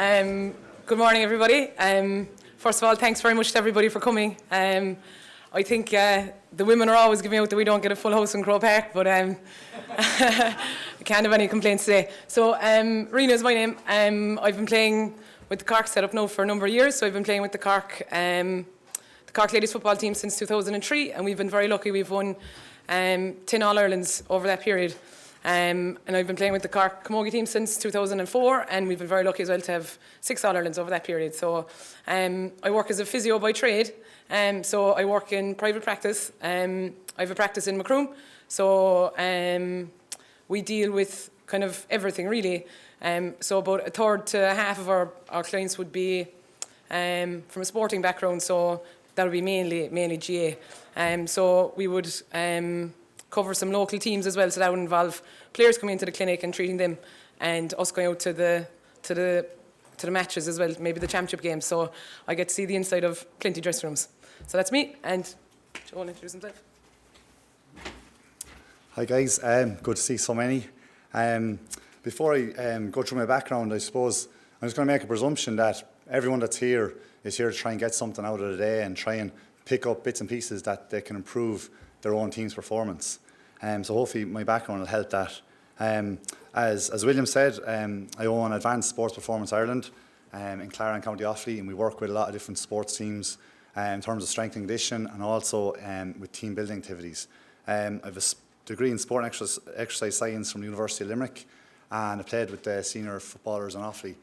Good morning, everybody. First of all, thanks very much to everybody for coming. I think the women are always giving out that we don't get a full house in Croke Park, but I can't have any complaints today. So, Rena is my name. I've been playing with the Cork setup now for a number of years. So I've been playing with the Cork ladies football team since 2003, and we've been very lucky. We've won 10 All-Irelands over that period. And I've been playing with the Cork Camogie team since 2004, and we've been very lucky as well to have 6 All-Irelands over that period. So I work as a physio by trade, so I work in private practice. I have a practice in Macroom, so we deal with kind of everything really. So about a third to half of our clients would be from a sporting background, so that would be mainly GAA. So we would cover some local teams as well, so that would involve players coming into the clinic and treating them, and us going out to the matches as well, maybe the championship games. So I get to see the inside of plenty dressing rooms. So that's me, and Joe will introduce himself. Hi guys, good to see so many. Before I go through my background, I suppose I'm just going to make a presumption that everyone that's here is here to try and get something out of the day and try and pick up bits and pieces that they can improve their own team's performance. So hopefully my background will help that. As William said, I own Advanced Sports Performance Ireland in Clara and County Offaly, and we work with a lot of different sports teams in terms of strength and condition, and also with team building activities. I have a degree in sport and exercise science from the University of Limerick, and I played with the senior footballers in Offaly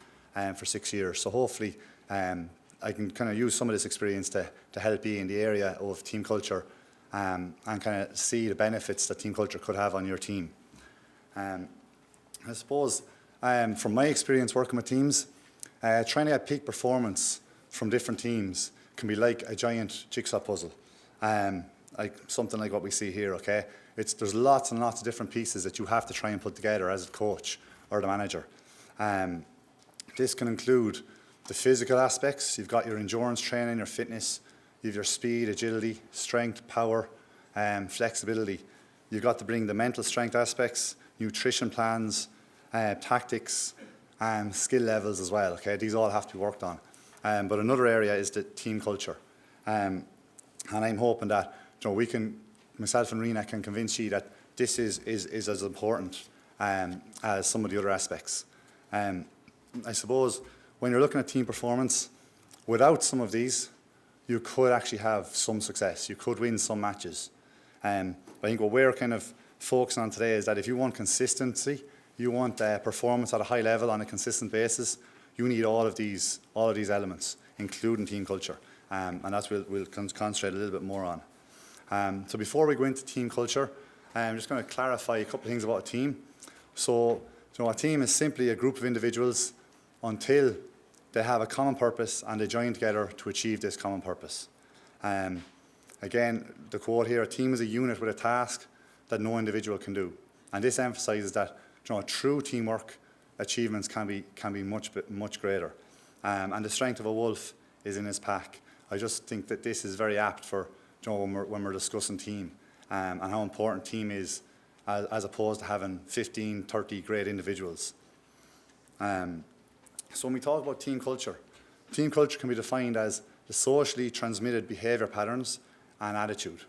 for 6 years. So hopefully I can kind of use some of this experience to help you in the area of team culture and kind of see the benefits that team culture could have on your team. I suppose from my experience working with teams, trying to get peak performance from different teams can be like a giant jigsaw puzzle, like something like what we see here. Okay, there's lots and lots of different pieces that you have to try and put together as a coach or the manager. This can include the physical aspects. You've got your endurance training, your fitness. You have your speed, agility, strength, power, flexibility. You've got to bring the mental strength aspects, nutrition plans, tactics, and skill levels as well. Okay, these all have to be worked on. But another area is the team culture, and I'm hoping that myself and Rena can convince you that this is as important as some of the other aspects. I suppose when you're looking at team performance, without some of these, you could actually have some success. You could win some matches. I think what we're kind of focusing on today is that if you want consistency, you want performance at a high level on a consistent basis, you need all of these elements, including team culture. And that's what we'll concentrate a little bit more on. So before we go into team culture, I'm just going to clarify a couple of things about a team. So a team is simply a group of individuals until they have a common purpose and they join together to achieve this common purpose. Again, the quote here, a team is a unit with a task that no individual can do. And this emphasises that true teamwork achievements can be much greater. And the strength of a wolf is in his pack. I just think that this is very apt for when we're discussing team and how important team is as opposed to having 15, 30 great individuals. So when we talk about team culture can be defined as the socially transmitted behaviour patterns and attitude.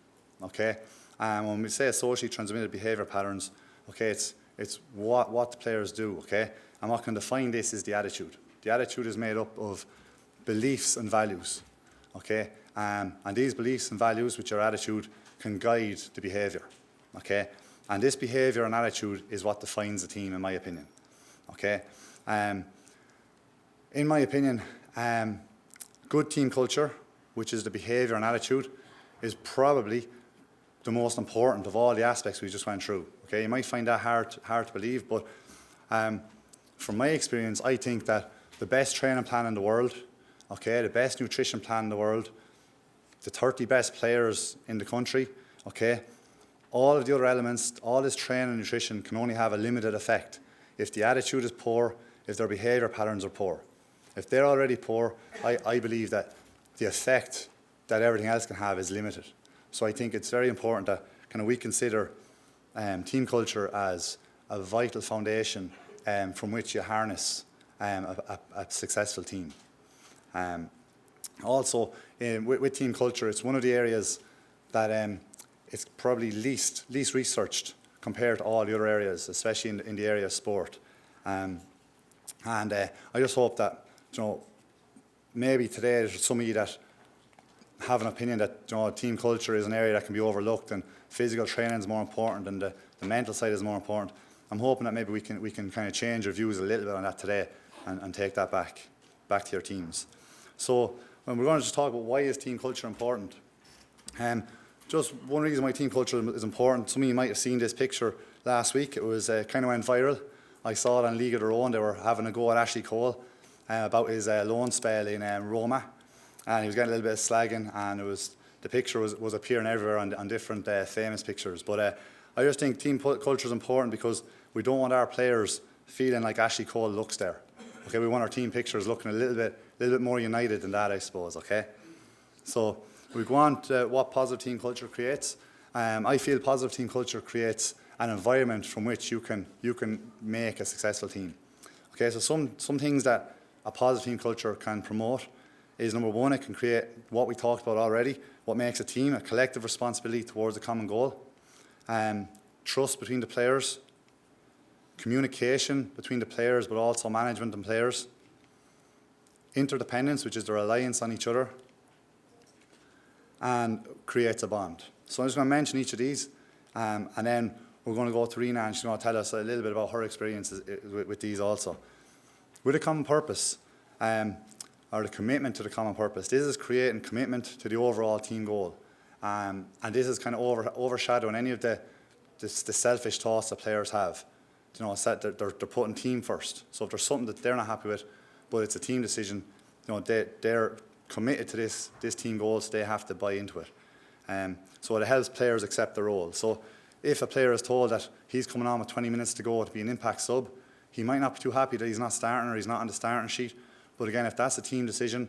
Okay, when we say socially transmitted behaviour patterns, okay, it's what the players do. Okay, and what can define this is the attitude. The attitude is made up of beliefs and values. Okay, and these beliefs and values, which are attitude, can guide the behaviour. Okay, and this behaviour and attitude is what defines the team, in my opinion. Okay. In my opinion, good team culture, which is the behaviour and attitude, is probably the most important of all the aspects we just went through. Okay, you might find that hard to believe, but from my experience, I think that the best training plan in the world, okay, the best nutrition plan in the world, the 30 best players in the country, okay, all of the other elements, all this training and nutrition can only have a limited effect if the attitude is poor, if their behaviour patterns are poor. If they're already poor, I believe that the effect that everything else can have is limited. So I think it's very important that we consider team culture as a vital foundation from which you harness a successful team. Also, with team culture, it's one of the areas that it's probably least researched compared to all the other areas, especially in the area of sport. I just hope that, maybe today there's some of you that have an opinion that team culture is an area that can be overlooked and physical training is more important and the mental side is more important. I'm hoping that maybe we can kind of change our views a little bit on that today and take that back to your teams. So when we're going to just talk about why is team culture important. Just one reason why team culture is important, some of you might have seen this picture last week. It was kind of went viral. I saw it on League of Their Own. They were having a go at Ashley Cole about his loan spell in Roma. And he was getting a little bit of slagging, and the picture was appearing everywhere on different famous pictures. But I just think team culture is important because we don't want our players feeling like Ashley Cole looks there. Okay, we want our team pictures looking a little bit more united than that, I suppose. Okay, so we want what positive team culture creates. I feel positive team culture creates an environment from which you can make a successful team. Okay, so some things that a positive team culture can promote is, number one, it can create what we talked about already, what makes a team, a collective responsibility towards a common goal, trust between the players, communication between the players but also management and players, interdependence, which is the reliance on each other, and creates a bond. So I'm just going to mention each of these, and then we're going to go to Rena and she's going to tell us a little bit about her experiences with these also. With a common purpose, or the commitment to the common purpose. This is creating commitment to the overall team goal. And this is kind of overshadowing any of the selfish thoughts that players have. They're putting team first. So if there's something that they're not happy with, but it's a team decision, they're committed to this team goal, so they have to buy into it. So it helps players accept the role. So if a player is told that he's coming on with 20 minutes to go to be an impact sub, he might not be too happy that he's not starting or he's not on the starting sheet. But again, if that's a team decision,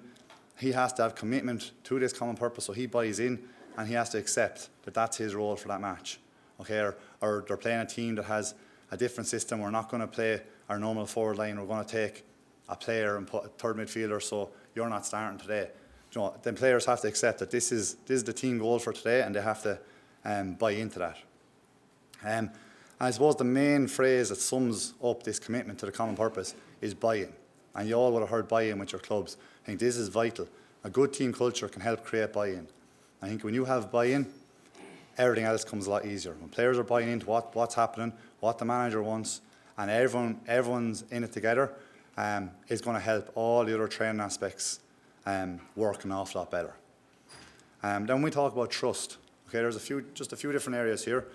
he has to have commitment to this common purpose, so he buys in and he has to accept that that's his role for that match. Okay, or they're playing a team that has a different system. We're not going to play our normal forward line. We're going to take a player and put a third midfielder, so you're not starting today. Then players have to accept that this is the team goal for today, and they have to buy into that. And I suppose the main phrase that sums up this commitment to the common purpose is buy-in. And you all would have heard buy-in with your clubs. I think this is vital. A good team culture can help create buy-in. I think when you have buy-in, everything else comes a lot easier. When players are buying into what's happening, what the manager wants, and everyone's in it together, is going to help all the other training aspects work an awful lot better. Then when we talk about trust, okay, there's just a few different areas here.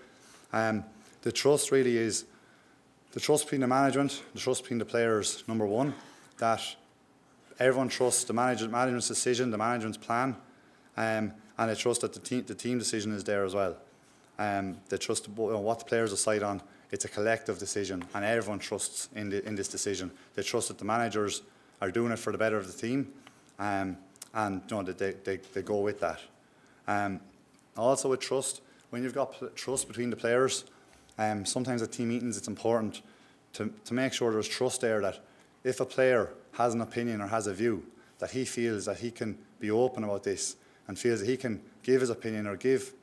The trust really is the trust between the management, the trust between the players, number one, that everyone trusts the management's decision, the management's plan, and they trust that the team decision is there as well. They trust what the players decide on. It's a collective decision, and everyone trusts in this decision. They trust that the managers are doing it for the better of the team, and that they go with that. Also with trust, when you've got trust between the players, sometimes at team meetings it's important to make sure there's trust there, that if a player has an opinion or has a view, that he feels that he can be open about this and feels that he can give his opinion or give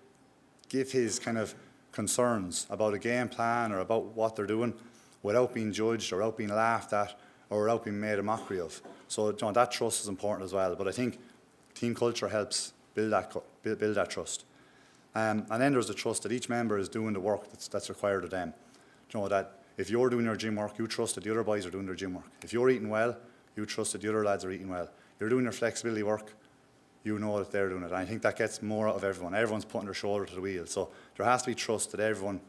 his kind of concerns about a game plan or about what they're doing without being judged or without being laughed at or without being made a mockery of. So that trust is important as well. But I think team culture helps build that trust. And then there's the trust that each member is doing the work that's required of them. That if you're doing your gym work, you trust that the other boys are doing their gym work. If you're eating well, you trust that the other lads are eating well. You're doing your flexibility work, you know that they're doing it. And I think that gets more out of everyone. Everyone's putting their shoulder to the wheel. So there has to be trust that everyone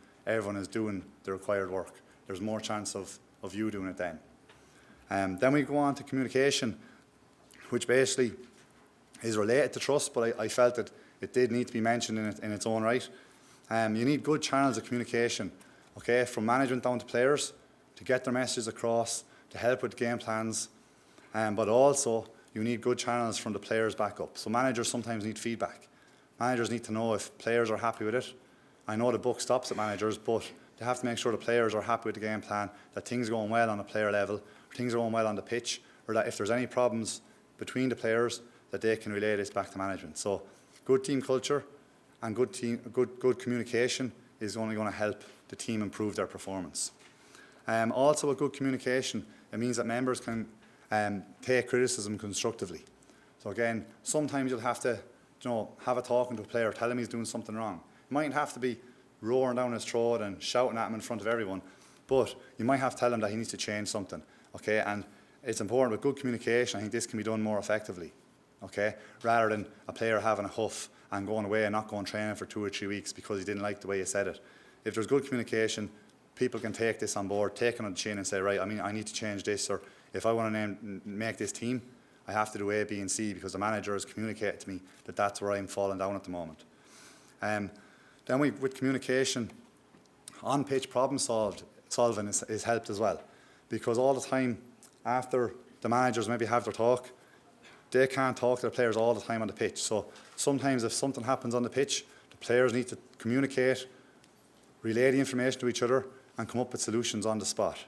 is doing the required work. There's more chance of you doing it then. Then we go on to communication, which basically is related to trust, but I felt that it did need to be mentioned in its own right. You need good channels of communication, okay, from management down to players to get their messages across, to help with game plans, but also you need good channels from the players back up. So managers sometimes need feedback. Managers need to know if players are happy with it. I know the buck stops at managers, but they have to make sure the players are happy with the game plan, that things are going well on a player level, things are going well on the pitch, or that if there's any problems between the players, that they can relay this back to management. So good team culture and good communication is only going to help the team improve their performance. Also with good communication, it means that members can take criticism constructively. So again, sometimes you'll have to have a talking to a player, tell him he's doing something wrong. You mightn't have to be roaring down his throat and shouting at him in front of everyone, but you might have to tell him that he needs to change something, okay? And it's important with good communication. I think this can be done more effectively, okay? Rather than a player having a huff and going away and not going training for 2 or 3 weeks because he didn't like the way you said it. If there's good communication, people can take this on board, take it on the chin and say, right, I need to change this, or if I want to make this team, I have to do A, B, and C because the manager has communicated to me that that's where I'm falling down at the moment. Then with communication, on-pitch problem solving is helped as well, because all the time after the managers maybe have their talk, they can't talk to the players all the time on the pitch. So sometimes if something happens on the pitch, the players need to communicate, relay the information to each other, and come up with solutions on the spot.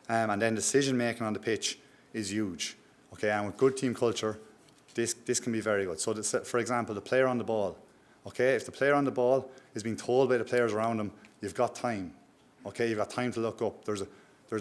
And then decision making on the pitch is huge. Okay, and with good team culture, this can be very good. So for example, the player on the ball. Okay, if the player on the ball is being told by the players around him, you've got time. Okay, you've got time to look up. There's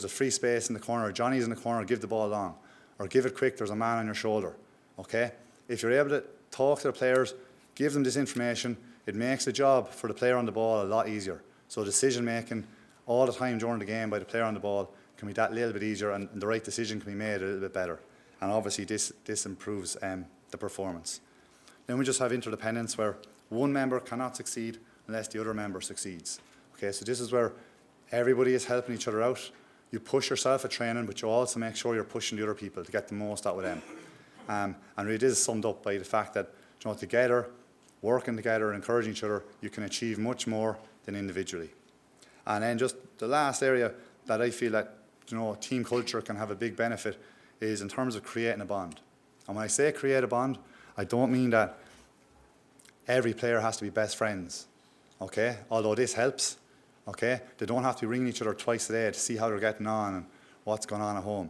a free space in the corner. Johnny's in the corner. Give the ball long, or give it quick. There's a man on your shoulder. Okay, if you're able to talk to the players, give them this information, it makes the job for the player on the ball a lot easier. So decision making all the time during the game by the player on the ball can be that little bit easier, and the right decision can be made a little bit better. And obviously this improves the performance. Then we just have interdependence, where one member cannot succeed unless the other member succeeds. Okay, so this is where everybody is helping each other out. You push yourself at training, but you also make sure you're pushing the other people to get the most out of them. And really it is summed up by the fact that together, working together and encouraging each other, you can achieve much more than individually. And then just the last area that I feel that team culture can have a big benefit is in terms of creating a bond. And when I say create a bond, I don't mean that every player has to be best friends, okay? Although this helps, okay? They don't have to be ringing each other twice a day to see how they're getting on and what's going on at home.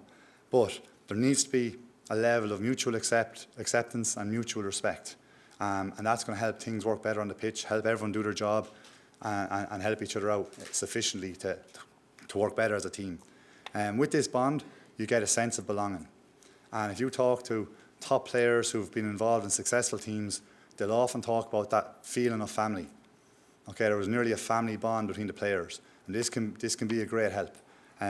But there needs to be a level of mutual acceptance and mutual respect. And that's going to help things work better on the pitch, help everyone do their job, and help each other out sufficiently to work better as a team. With this bond, you get a sense of belonging. And if you talk to top players who've been involved in successful teams, they'll often talk about that feeling of family. Okay, there was nearly a family bond between the players, and this can be a great help.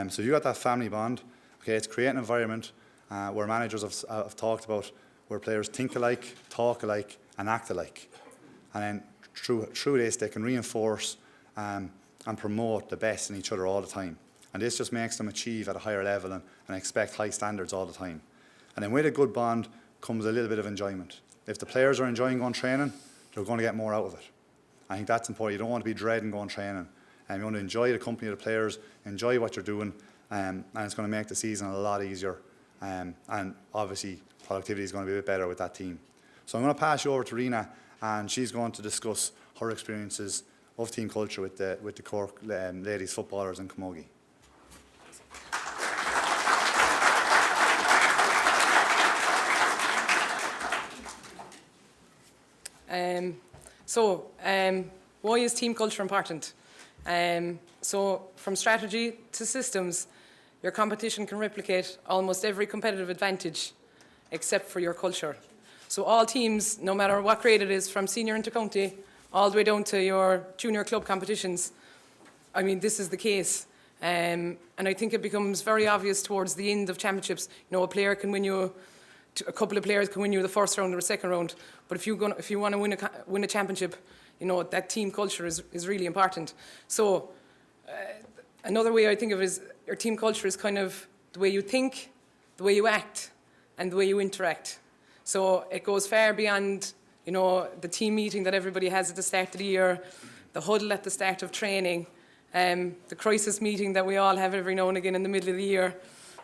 So you got that family bond. Okay, it's creating an environment where managers have talked about where players think alike, talk alike, and act alike. And then through this, they can reinforce and promote the best in each other all the time. And this just makes them achieve at a higher level and expect high standards all the time. And then with a good bond comes a little bit of enjoyment. If the players are enjoying going training, they're going to get more out of it. I think that's important. You don't want to be dreading going training. You want to enjoy the company of the players, enjoy what you're doing, and it's going to make the season a lot easier. And obviously, productivity is going to be a bit better with that team. So I'm going to pass you over to Rena, and she's going to discuss her experiences of team culture with the Cork ladies footballers in Camogie. Why is team culture important? So from strategy to systems, your competition can replicate almost every competitive advantage except for your culture. So all teams, no matter what grade it is, from senior intercounty all the way down to your junior club competitions, I mean, this is the case. And I think it becomes very obvious towards the end of championships. A player can win you, a couple of players can win you the first round or the second round. But if you want to win a championship, that team culture is really important. So another way I think of it is your team culture is kind of the way you think, the way you act, and the way you interact. So it goes far beyond, the team meeting that everybody has at the start of the year, the huddle at the start of training, the crisis meeting that we all have every now and again in the middle of the year,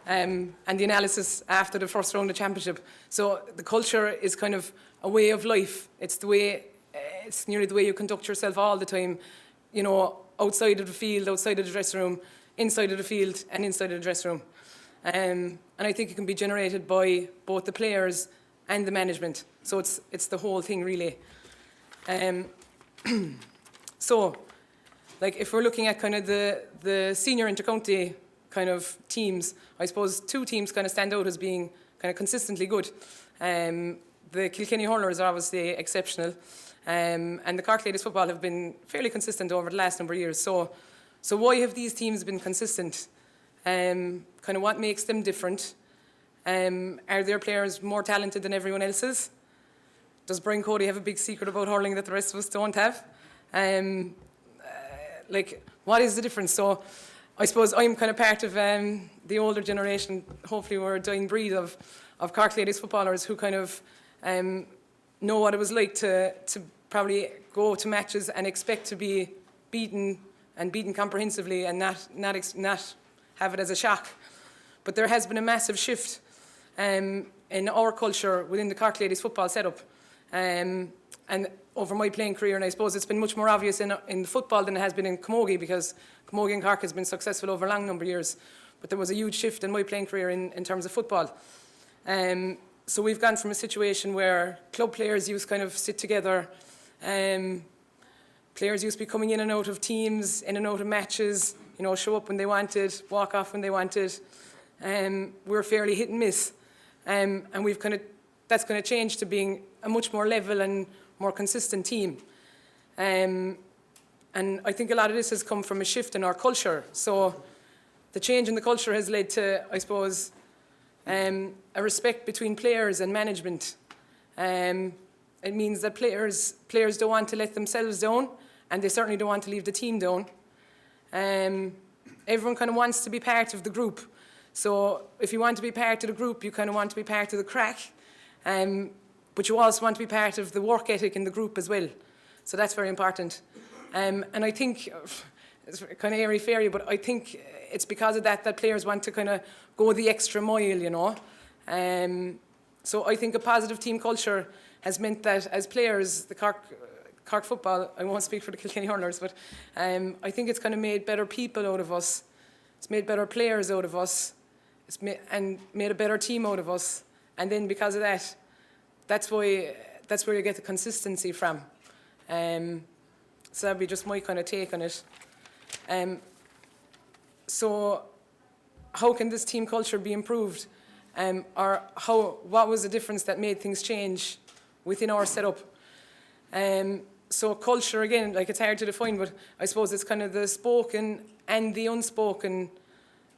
and the analysis after the first round of championship. So the culture is kind of a way of life. It's nearly the way you conduct yourself all the time, outside of the field, outside of the dressing room, inside of the field, and inside of the dressing room. And I think it can be generated by both the players and the management. So it's the whole thing, really. So, like, if we're looking at kind of the senior intercounty kind of teams, I suppose two teams kind of stand out as being kind of consistently good. The Kilkenny Hurlers are obviously exceptional, and the Cork Ladies Football have been fairly consistent over the last number of years. So why have these teams been consistent? Kind of what makes them different? Are their players more talented than everyone else's? Does Brian Cody have a big secret about hurling that the rest of us don't have? Like, what is the difference? So I suppose I'm kind of part of the older generation. Hopefully we're a dying breed of Cork Ladies footballers who kind of know what it was like to probably go to matches and expect to be beaten comprehensively and not have it as a shock. But there has been a massive shift in our culture within the Cork Ladies football setup. And over my playing career, and I suppose it's been much more obvious in football than it has been in camogie, because camogie and Cork has been successful over a long number of years. But there was a huge shift in my playing career in terms of football. So we've gone from a situation where club players used to kind of sit together. Players used to be coming in and out of teams, in and out of matches, show up when they wanted, walk off when they wanted. We're fairly hit and miss. And that's going to change to being a much more level and more consistent team. And I think a lot of this has come from a shift in our culture. So the change in the culture has led to, I suppose, a respect between players and management. It means that players don't want to let themselves down, and they certainly don't want to leave the team down. Everyone kind of wants to be part of the group. So if you want to be part of the group, you kind of want to be part of the crack. But you also want to be part of the work ethic in the group as well. So that's very important. And I think, it's kind of airy-fairy, but I think it's because of that players want to kind of go the extra mile, So I think a positive team culture has meant that as players, the Cork football, I won't speak for the Kilkenny Hurlers, but I think it's kind of made better people out of us. It's made better players out of us. And made a better team out of us. And then because of that, that's where you get the consistency from. So that'd be just my kind of take on it. So how can this team culture be improved? Or what was the difference that made things change within our setup? So culture, again, like, it's hard to define, but I suppose it's kind of the spoken and the unspoken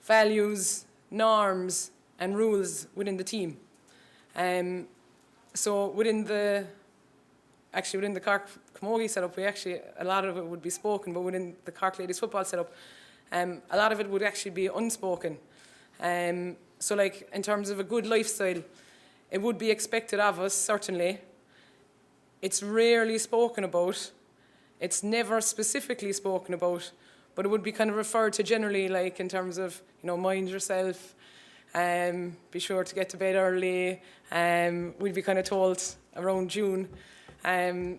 values, norms and rules within the team. So within the Cork Camogie setup, a lot of it would be spoken, but within the Cork Ladies football setup, a lot of it would actually be unspoken. So, like, in terms of a good lifestyle, it would be expected of us, certainly. It's rarely spoken about. It's never specifically spoken about, but it would be kind of referred to generally, like, in terms of, mind yourself, be sure to get to bed early. We'd be kind of told around June that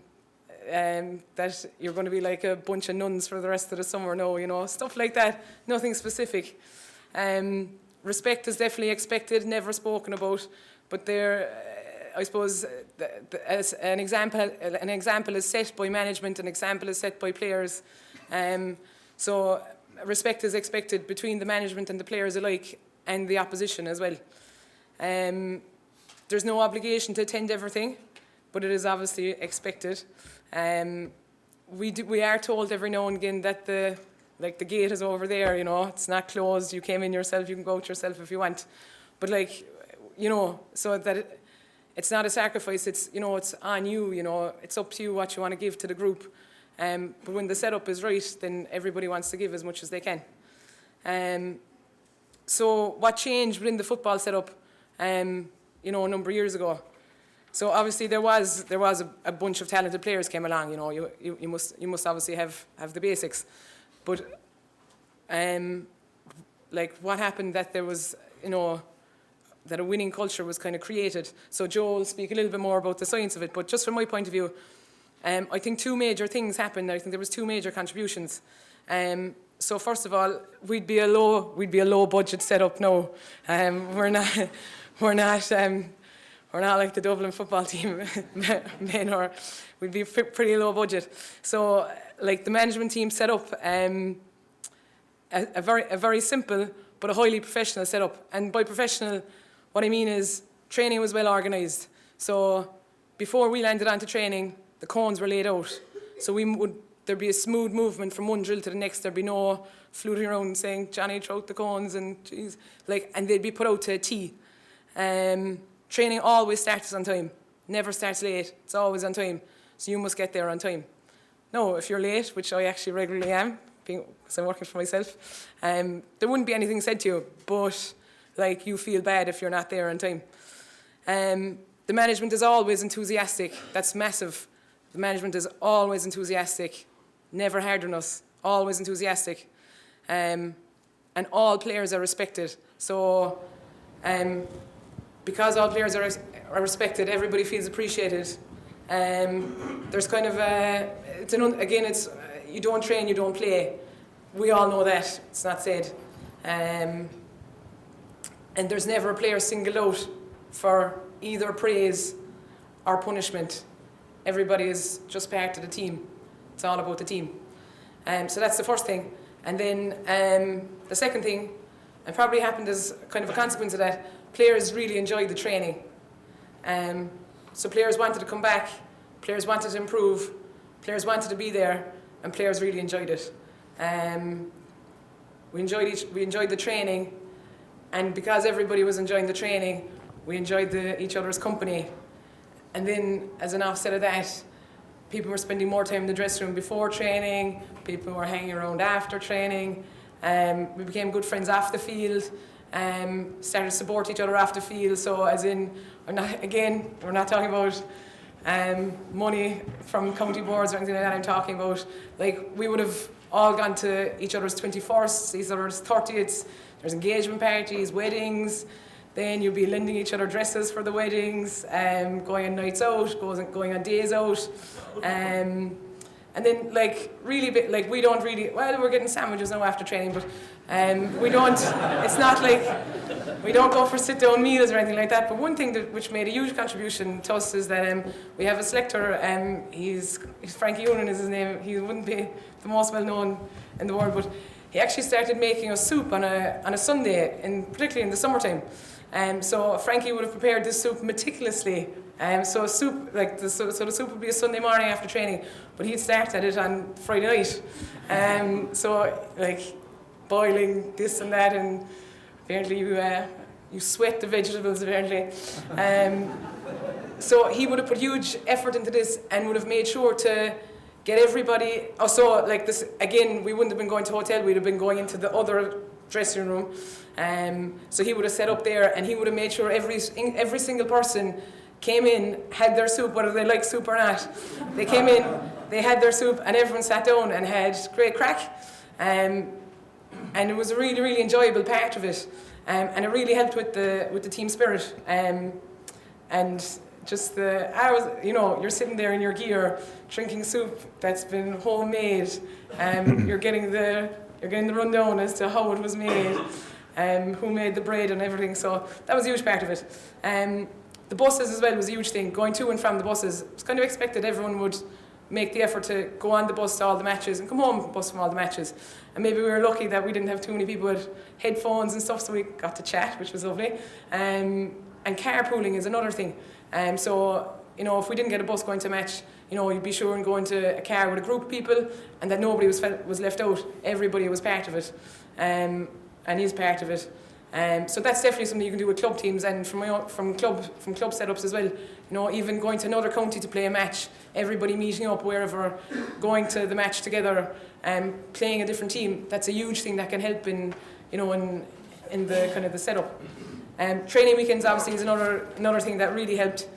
you're going to be like a bunch of nuns for the rest of the summer now, stuff like that. Nothing specific. Respect is definitely expected, never spoken about, but there, I suppose, as an example is set by management, an example is set by players. So respect is expected between the management and the players alike, and the opposition as well. There's no obligation to attend everything, but it is obviously expected. We are told every now and again that the gate is over there, it's not closed, you came in yourself, you can go out yourself if you want. But so that it's not a sacrifice, it's on you, it's up to you what you want to give to the group. But when the setup is right, then everybody wants to give as much as they can. So what changed within the football setup, a number of years ago? So obviously there was a bunch of talented players came along. You must obviously have the basics, but what happened that there was that a winning culture was kind of created. So Joe will speak a little bit more about the science of it, but just from my point of view, I think two major things happened. I think there was two major contributions. So first of all, we'd be a low budget setup now. We're not like the Dublin football team, men, or we'd be pretty low budget. So like the management team set up a very simple but a highly professional setup. And by professional, what I mean is training was well organised. So before we landed onto training, the cones were laid out. So there'd be a smooth movement from one drill to the next. There'd be no fluting around saying, Johnny, throw out the cones, and geez, and they'd be put out to a T. Training always starts on time. Never starts late. It's always on time. So you must get there on time. No, if you're late, which I actually regularly am, because I'm working for myself, there wouldn't be anything said to you, but like you feel bad if you're not there on time. The management is always enthusiastic. That's massive. The management is always enthusiastic, never hard on us, always enthusiastic. And all players are respected. So because all players are respected, everybody feels appreciated. There's kind of it's you don't train, you don't play. We all know that, it's not said. And there's never a player singled out for either praise or punishment. Everybody is just part of the team. It's all about the team. So that's the first thing. And then the second thing, and probably happened as kind of a consequence of that, players really enjoyed the training. So players wanted to come back, players wanted to improve, players wanted to be there, and players really enjoyed it. We enjoyed the training, and because everybody was enjoying the training, we enjoyed each other's company. And then, as an offset of that, people were spending more time in the dressing room before training, people were hanging around after training, we became good friends off the field, started to support each other off the field. So as in, we're not talking about money from county boards or anything like that. I'm talking about, like, we would have all gone to each other's 21st, each other's 30th, there's engagement parties, weddings. Then you'll be lending each other dresses for the weddings, going on nights out, going on days out. And then, we don't really, we're getting sandwiches now after training, but it's not like, we don't go for sit-down meals or anything like that. But one thing which made a huge contribution to us is that we have a selector, he's Frankie Unan is his name. He wouldn't be the most well-known in the world, but he actually started making us soup on a Sunday, particularly in the summertime. So Frankie would have prepared this soup meticulously. So the soup would be a Sunday morning after training, but he'd start at it on Friday night. So like boiling this and that, and apparently you sweat the vegetables apparently. So he would have put huge effort into this and would have made sure to get everybody. Also, like this again, we wouldn't have been going to a hotel. We'd have been going into the other dressing room. So he would have set up there, and he would have made sure every single person came in, had their soup, whether they liked soup or not. They came in, they had their soup, and everyone sat down and had great crack. And it was a really, really enjoyable part of it. And it really helped with the team spirit. And just you're sitting there in your gear, drinking soup that's been homemade. You're getting the rundown as to how it was made, who made the bread and everything. So that was a huge part of it. The buses as well was a huge thing. Going to and from the buses, it was kind of expected everyone would make the effort to go on the bus to all the matches and come home from bus from all the matches. And maybe we were lucky that we didn't have too many people with headphones and stuff, so we got to chat, which was lovely. And carpooling is another thing. So if we didn't get a bus going to a match, you'd be sure and go into a car with a group of people, and that nobody was left out. Everybody was part of it, and is part of it. So that's definitely something you can do with club teams and from club setups as well. Even going to another county to play a match, everybody meeting up wherever, going to the match together, playing a different team. That's a huge thing that can help in the kind of the setup. Training weekends obviously is another thing that really helped.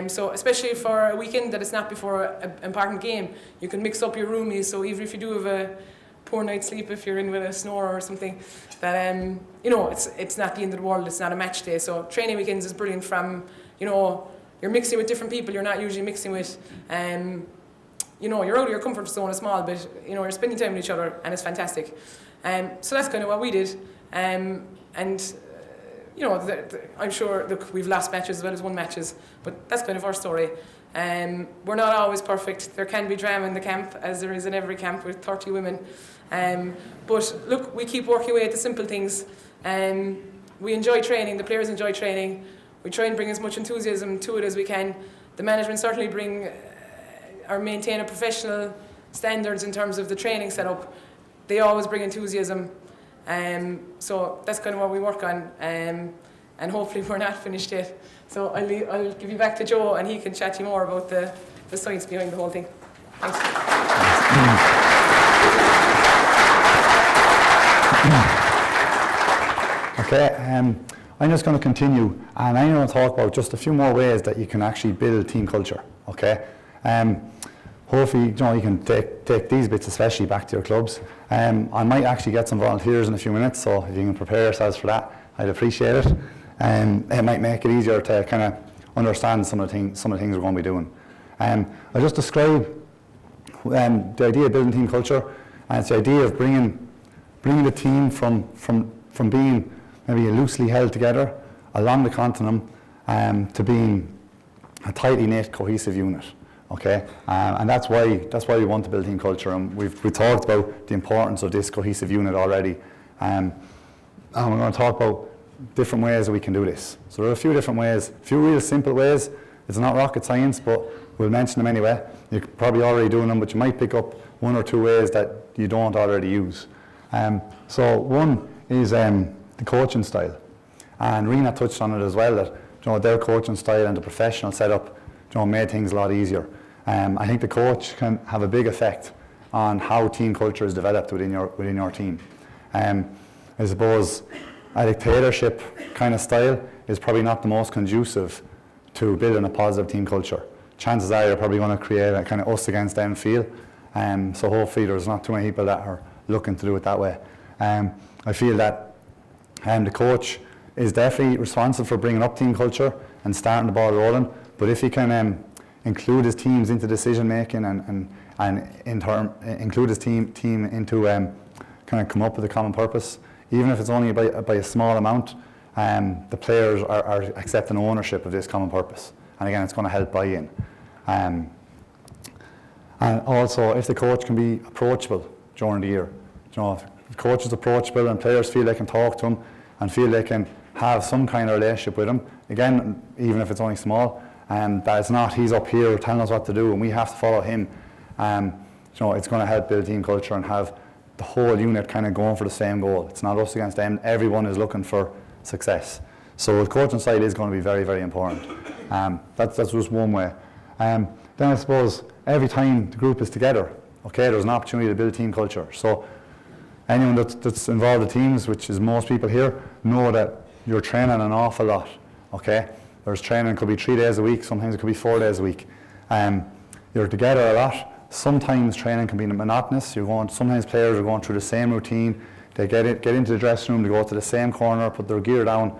So especially for a weekend that is not before an important game, you can mix up your roomies. So even if you do have a poor night's sleep, if you're in with a snore or something, that it's not the end of the world. It's not a match day. So training weekends is brilliant. From you're mixing with different people you're not usually mixing with. You're out of your comfort zone a small bit. You're spending time with each other, and it's fantastic. So that's kind of what we did. I'm sure, look, we've lost matches as well as won matches, but that's kind of our story. We're not always perfect. There can be drama in the camp, as there is in every camp with 30 women. But look, we keep working away at the simple things. We enjoy training, the players enjoy training. We try and bring as much enthusiasm to it as we can. The management certainly bring or maintain a professional standards in terms of the training setup. They always bring enthusiasm. So that's kind of what we work on. And hopefully we're not finished yet. So I'll give you back to Joe and he can chat to you more about the science behind the whole thing. Thanks. Okay, I'm just going to continue and I'm going to talk about just a few more ways that you can actually build team culture. Okay, hopefully you can take these bits especially back to your clubs. I might actually get some volunteers in a few minutes, so if you can prepare yourselves for that, I'd appreciate it. It might make it easier to kind of understand some of the things we're going to be doing. I'll just describe the idea of building team culture, and it's the idea of bringing the team from being maybe loosely held together along the continuum to being a tightly knit, cohesive unit. Okay, and that's why we want to build team culture, and we've talked about the importance of this cohesive unit already, and we're going to talk about different ways that we can do this. So there are a few different ways, a few real simple ways. It's not rocket science, but we'll mention them anyway. You're probably already doing them, but you might pick up one or two ways that you don't already use. So one is the coaching style, and Rena touched on it as well, that their coaching style and the professional setup made things a lot easier. I think the coach can have a big effect on how team culture is developed within your team. I suppose a dictatorship kind of style is probably not the most conducive to building a positive team culture. Chances are you're probably going to create a kind of us against them feel. So hopefully there's not too many people that are looking to do it that way. I feel that the coach is definitely responsible for bringing up team culture and starting the ball rolling. But if he can include his teams into decision making and include his team into kind of come up with a common purpose, even if it's only by a small amount, the players are accepting ownership of this common purpose. And again, it's going to help buy-in. And also, if the coach can be approachable during the year, if the coach is approachable and players feel they can talk to him and feel they can have some kind of relationship with him, again, even if it's only small, that it's not he's up here telling us what to do and we have to follow him. It's going to help build team culture and have the whole unit kind of going for the same goal. It's not us against them. Everyone is looking for success. So the coaching style is going to be very, very important. That's just one way. Then I suppose every time the group is together, okay, there's an opportunity to build team culture. So anyone that's involved in teams, which is most people here, know that you're training an awful lot. Okay, there's training, could be 3 days a week, sometimes it could be 4 days a week. You're together a lot. Sometimes training can be monotonous. Sometimes players are going through the same routine. They get into the dressing room, they go to the same corner, put their gear down.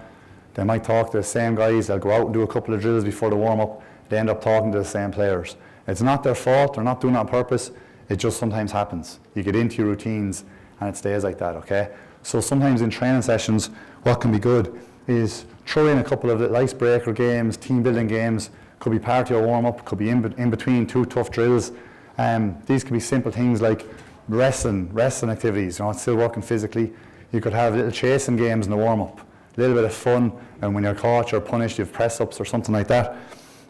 They might talk to the same guys. They'll go out and do a couple of drills before the warm up. They end up talking to the same players. It's not their fault. They're not doing it on purpose. It just sometimes happens. You get into your routines and it stays like that. Okay. So sometimes in training sessions, what can be good is throw in a couple of little icebreaker games, team building games. Could be part of your warm up. Could be in between 2 tough drills. These could be simple things like wrestling activities. It's still working physically. You could have little chasing games in the warm up. A little bit of fun, and when you're caught or punished, you have press ups or something like that.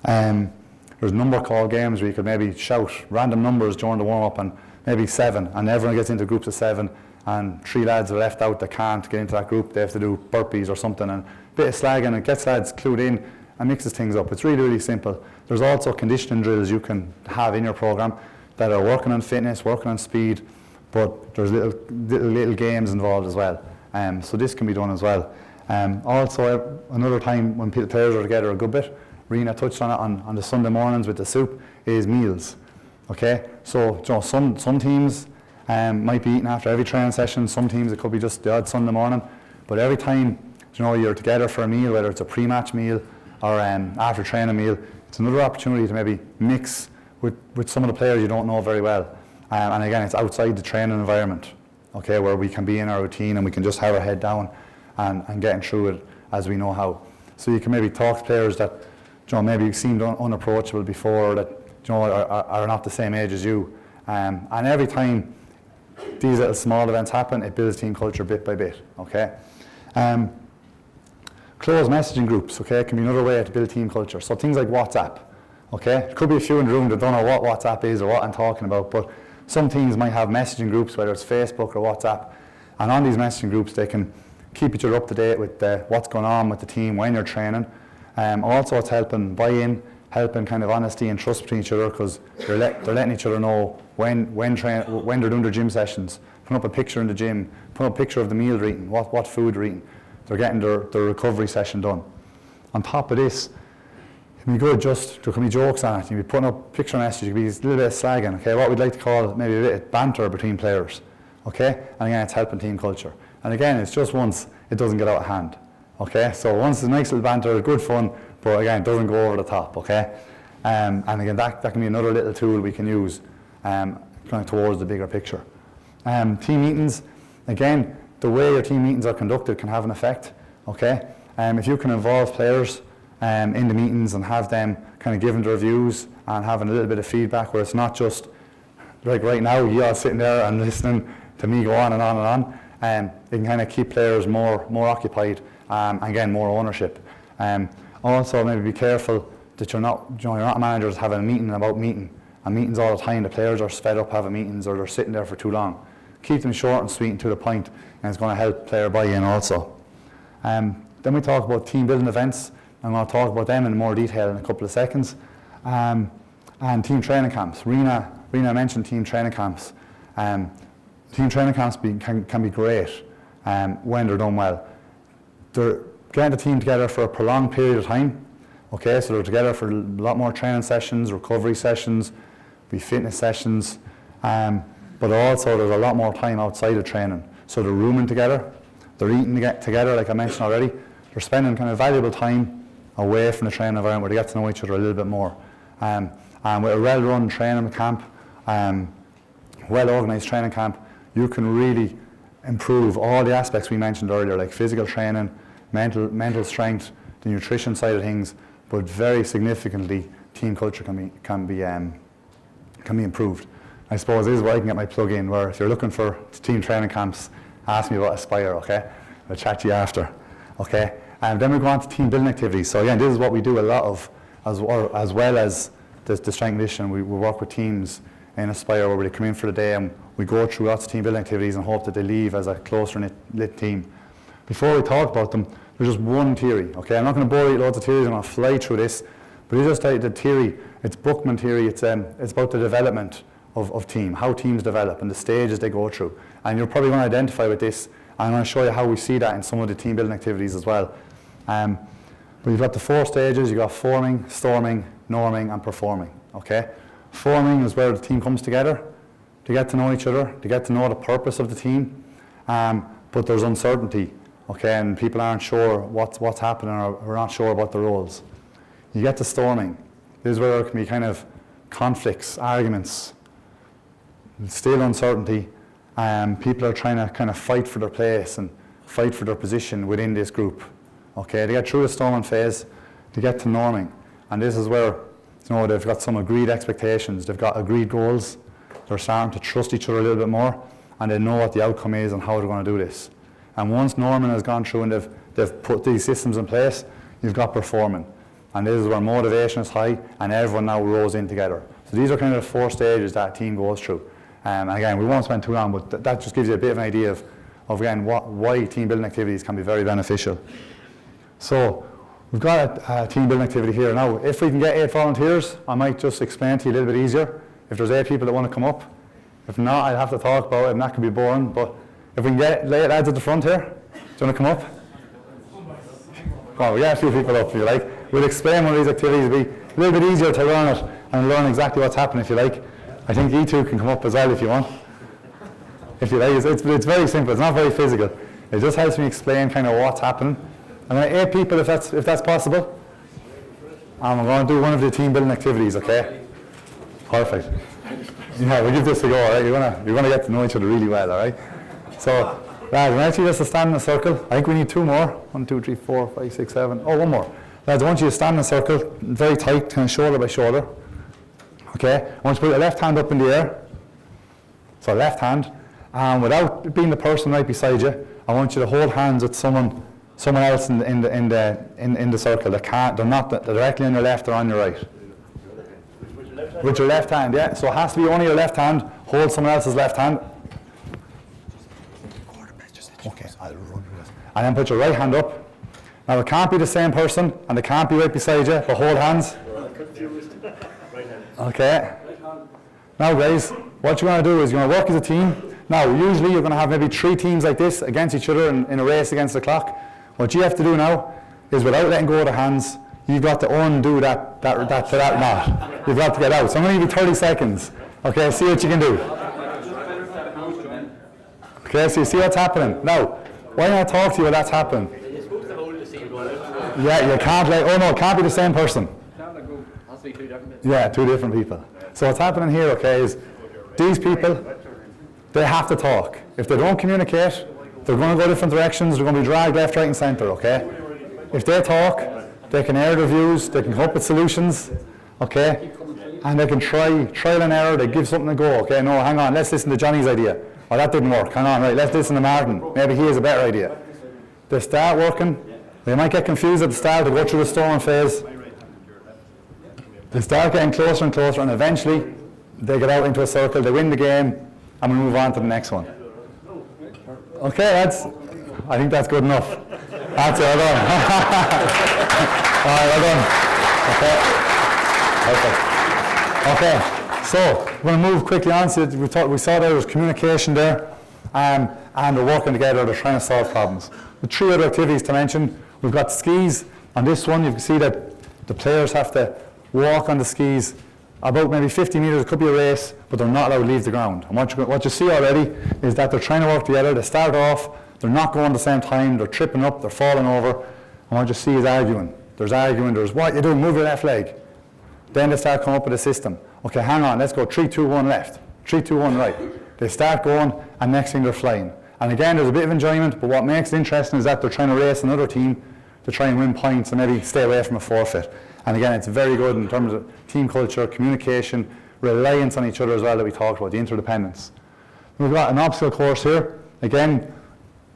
There's number call games where you could maybe shout random numbers during the warm up, and maybe 7, and everyone gets into groups of 7, and 3 lads are left out that can't get into that group. They have to do burpees or something, and a bit of slagging. It gets lads clued in and mixes things up. It's really, really simple. There's also conditioning drills you can have in your program that are working on fitness, working on speed, but there's little games involved as well. So this can be done as well. Also, another time when players are together a good bit, Rena touched on it on the Sunday mornings with the soup, is meals. Okay, so some teams might be eating after every training session. Some teams it could be just the odd Sunday morning, but every time you're together for a meal, whether it's a pre-match meal or after training meal, it's another opportunity to maybe mix with some of the players you don't know very well. And again, it's outside the training environment. okay, where we can be in our routine and we can just have our head down and getting through it as we know how. So you can maybe talk to players that, you know, maybe seemed unapproachable before, that, you know, are not the same age as you. And every time these little small events happen, it builds team culture bit by bit, okay? Closed messaging groups, okay, can be another way to build team culture. So things like WhatsApp, okay? There could be a few in the room that don't know what WhatsApp is or what I'm talking about, but some teams might have messaging groups, whether it's Facebook or WhatsApp, and on these messaging groups they can keep each other up to date with what's going on with the team when you're training. Also it's helping buy-in, helping kind of honesty and trust between each other, because they're letting each other know when they're doing their gym sessions, putting up a picture in the gym, putting up a picture of the meal they're eating, what food they're eating. They're getting their recovery session done. On top of this, it can be good, just there can be jokes on it. You can be putting up picture messages, it can be a little bit of slagging, okay, what we'd like to call maybe a bit of banter between players, okay? And again, it's helping team culture. And again, it's just once it doesn't get out of hand, okay? So once it's a nice little banter, good fun, but again, it doesn't go over the top, okay? And again, that can be another little tool we can use kind of towards the bigger picture. Team meetings, again, the way your team meetings are conducted can have an effect, okay? If you can involve players in the meetings and have them kind of giving their views and having a little bit of feedback, where it's not just like right now, you all sitting there and listening to me go on and on and on, it can kind of keep players more occupied and again, more ownership. Also, maybe be careful that you're not a manager that's having a meeting about meeting, and meetings all the time. The players are fed up having meetings, or they're sitting there for too long. Keep them short and sweet and to the point, and it's going to help player buy-in also. Then we talk about team building events, and I'll talk about them in more detail in a couple of seconds. And team training camps. Rena mentioned team training camps. Team training camps can be great when they're done well. They're getting the team together for a prolonged period of time. Okay, so they're together for a lot more training sessions, recovery sessions, fitness sessions, but also there's a lot more time outside of training. So they're rooming together, they're eating together, like I mentioned already. They're spending kind of valuable time away from the training environment where they get to know each other a little bit more. And with a well-run training camp, well-organised training camp, you can really improve all the aspects we mentioned earlier, like physical training, mental strength, the nutrition side of things, but very significantly, team culture can be improved. I suppose this is where I can get my plug in, where if you're looking for team training camps, ask me about Aspire, okay? I'll chat to you after, okay? And then we go on to team building activities. So again, this is what we do a lot of, as well as the strength and conditioning. We work with teams in Aspire where they come in for the day and we go through lots of team building activities and hope that they leave as a closer knit team. Before we talk about them, there's just one theory, okay? I'm not going to bore you with loads of theories, I'm going to fly through this, but it's just the theory, it's Buckman theory, it's about the development of team, how teams develop and the stages they go through. And you're probably going to identify with this, and I'm going to show you how we see that in some of the team building activities as well. But you've got the 4 stages, you've got forming, storming, norming and performing, okay? Forming is where the team comes together to get to know each other, to get to know the purpose of the team, but there's uncertainty, okay, and people aren't sure what's happening or are not sure about the roles. You get to storming. This is where there can be kind of conflicts, arguments, still uncertainty. People are trying to kind of fight for their place and fight for their position within this group. Okay, they get through the storming phase, they get to norming, and this is where they've got some agreed expectations, they've got agreed goals, they're starting to trust each other a little bit more, and they know what the outcome is and how they're going to do this. And once norming has gone through and they've put these systems in place, you've got performing. And this is where motivation is high and everyone now rows in together. So these are kind of the 4 stages that a team goes through. And again, we won't spend too long, but that just gives you a bit of an idea of again, why team building activities can be very beneficial. So we've got a team building activity here. Now, if we can get 8 volunteers, I might just explain to you a little bit easier. If there's 8 people that want to come up. If not, I'd have to talk about it and that could be boring. But if we can get 8 lads at the front here, do you want to come up? Well, we get a few people up if you like. We'll explain one of these activities. It'll be a little bit easier to learn it and learn exactly what's happening if you like. I think you two can come up as well if you want. If you like, it's very simple, it's not very physical. It just helps me explain kind of what's happening. I'm going to 8 people if that's possible. And we're going to do one of the team building activities, okay? Perfect. Yeah, we'll give this a go, all right? You're going to get to know each other really well, all right? So, lads, I want you just to stand in a circle. I think we need 2 more. 1, 2, 3, 4, 5, 6, 7. Oh, 1 more. Lads, I want you to stand in a circle, very tight, kind of shoulder by shoulder. Okay? I want you to put your left hand up in the air. So left hand. And without being the person right beside you, I want you to hold hands with someone else in the circle. They're not directly on your left or on your right. With your left hand, yeah. So it has to be only your left hand. Hold someone else's left hand. Okay, I'll run through this. And then put your right hand up. Now it can't be the same person, and they can't be right beside you, but hold hands. Okay. Now guys, what you're going to do is you're going to work as a team. Now usually you're going to have maybe 3 teams like this against each other in a race against the clock. What you have to do now is, without letting go of the hands, you've got to undo that knot. You've got to get out. So I'm going to give you 30 seconds. Okay, see what you can do. Okay, so you see what's happening. Now, why don't I talk to you while that's happening? Yeah, you can't oh no, it can't be the same person. Yeah, 2 different people. So what's happening here, okay, is these people, they have to talk. If they don't communicate, they're going to go different directions, they're going to be dragged left, right and centre, okay? If they talk, they can air their views, they can come up with solutions, okay? And they can trial and error, they give something a go, okay? No, hang on, let's listen to Johnny's idea. Oh, that didn't work, hang on, right, let's listen to Martin. Maybe he has a better idea. They start working, they might get confused at the start, they go through the storming phase. They start getting closer and closer, and eventually they get out into a circle, they win the game, and we move on to the next one. Okay, I think that's good enough. That's it, well done. All right, well done. Okay, perfect. Okay, so we're going to move quickly on. So we saw there was communication there, and they're working together, they're trying to solve problems. The 3 other activities to mention, we've got skis. On this one, you can see that the players have to walk on the skis about maybe 50 metres, it could be a race, but they're not allowed to leave the ground. And what you see already is that they're trying to work together. They start off, they're not going at the same time, they're tripping up, they're falling over, and what you see is arguing. There's what you do, move your left leg. Then they start coming up with a system. Okay, hang on, let's go 3, 2, 1 left, 3, 2, 1 right. They start going, and next thing they're flying. And again, there's a bit of enjoyment, but what makes it interesting is that they're trying to race another team to try and win points and maybe stay away from a forfeit. And again, it's very good in terms of team culture, communication, reliance on each other as well that we talked about, the interdependence. We've got an obstacle course here. Again,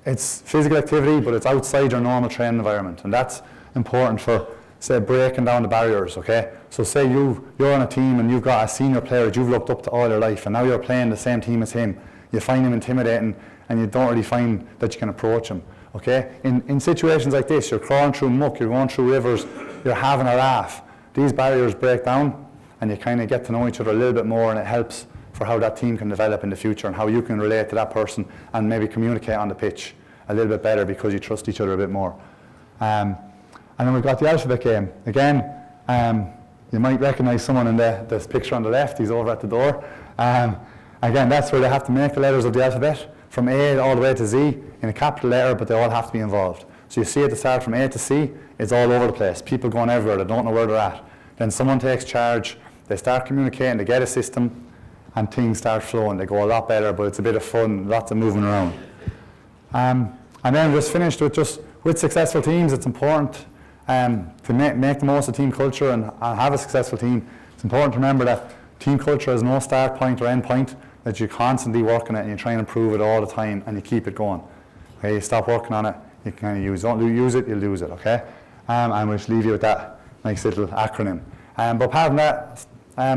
it's physical activity, but it's outside your normal training environment. And that's important for, say, breaking down the barriers, okay? So say you're on a team and you've got a senior player that you've looked up to all your life, and now you're playing the same team as him. You find him intimidating, and you don't really find that you can approach him, okay? In situations like this, you're crawling through muck, you're going through rivers, you're having a laugh. These barriers break down, and you kind of get to know each other a little bit more, and it helps for how that team can develop in the future and how you can relate to that person and maybe communicate on the pitch a little bit better because you trust each other a bit more. And then we've got the alphabet game. Again, you might recognise someone in this picture on the left. He's over at the door. Again, that's where they have to make the letters of the alphabet from A all the way to Z in a capital letter, but they all have to be involved. So you see at the start from A to C, it's all over the place. People going everywhere, they don't know where they're at. Then someone takes charge, they start communicating, they get a system, and things start flowing. They go a lot better, but it's a bit of fun, lots of moving around. And then just finished with successful teams. It's important to make the most of team culture and have a successful team. It's important to remember that team culture has no start point or end point, that you're constantly working it and you try and improve it all the time and you keep it going. Okay, you stop working on it, you kind of don't use it, you'll lose it, okay? And we'll just leave you with that nice little acronym. But apart from that,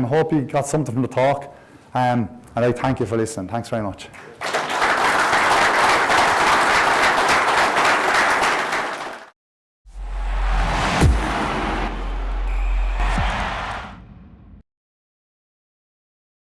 hope you got something from the talk, and I thank you for listening. Thanks very much.